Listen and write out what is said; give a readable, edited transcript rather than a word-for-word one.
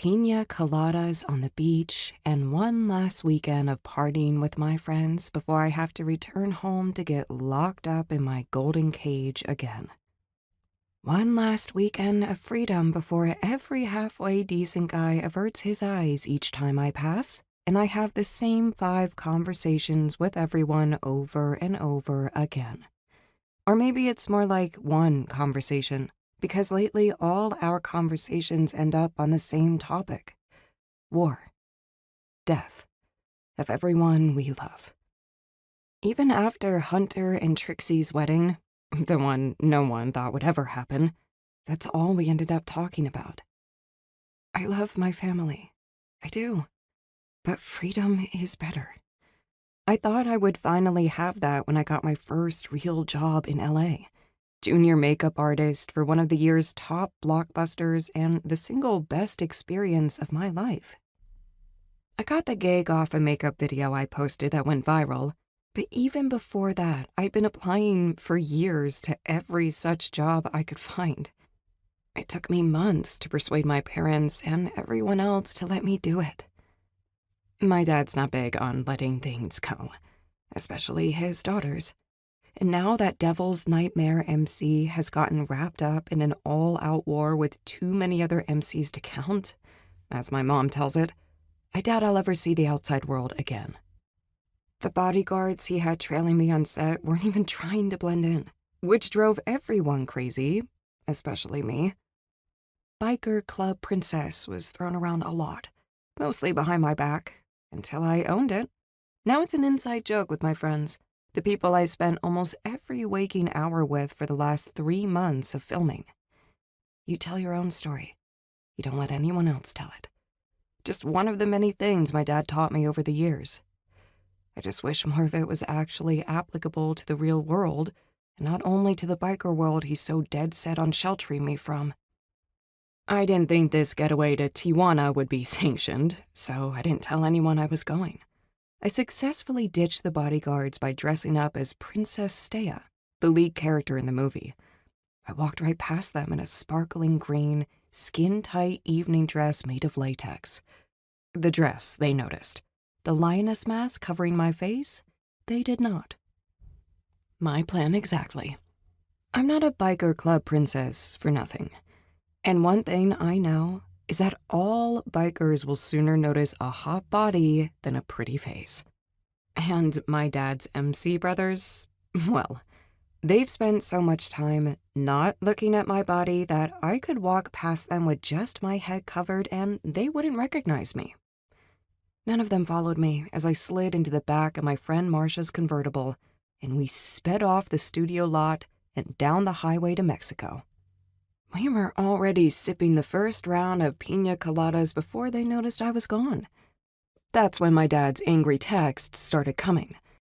Pina coladas on the beach, and one last weekend of partying with my friends before I have to return home to get locked up in my golden cage again. One last weekend of freedom before every halfway decent guy averts his eyes each time I pass, and I have the same 5 conversations with everyone over and over again. Or maybe it's more like one conversation, because lately all our conversations end up on the same topic: war, death, of everyone we love. Even after Hunter and Trixie's wedding, the one no one thought would ever happen, that's all we ended up talking about. I love my family. I do. But freedom is better. I thought I would finally have that when I got my first real job in LA. Junior makeup artist for one of the year's top blockbusters and the single best experience of my life. I got the gig off a makeup video I posted that went viral, but even before that, I'd been applying for years to every such job I could find. It took me months to persuade my parents and everyone else to let me do it. My dad's not big on letting things go, especially his daughters. And now that Devil's Nightmare MC has gotten wrapped up in an all-out war with too many other MCs to count, as my mom tells it, I doubt I'll ever see the outside world again. The bodyguards he had trailing me on set weren't even trying to blend in, which drove everyone crazy, especially me. Biker Club Princess was thrown around a lot, mostly behind my back, until I owned it. Now it's an inside joke with my friends, the people I spent almost every waking hour with for the last 3 months of filming. You tell your own story. You don't let anyone else tell it. Just one of the many things my dad taught me over the years. I just wish more of it was actually applicable to the real world, and not only to the biker world he's so dead set on sheltering me from. I didn't think this getaway to Tijuana would be sanctioned, so I didn't tell anyone I was going. I successfully ditched the bodyguards by dressing up as Princess Steia, the lead character in the movie. I walked right past them in a sparkling green, skin-tight evening dress made of latex. The dress, they noticed. The lioness mask covering my face, they did not. My plan exactly. I'm not a biker club princess for nothing. And one thing I know is that all bikers will sooner notice a hot body than a pretty face. And my dad's MC brothers, well, they've spent so much time not looking at my body that I could walk past them with just my head covered and they wouldn't recognize me. None of them followed me as I slid into the back of my friend Marsha's convertible, and we sped off the studio lot and down the highway to Mexico. We were already sipping the first round of pina coladas before they noticed I was gone. That's when my dad's angry texts started coming.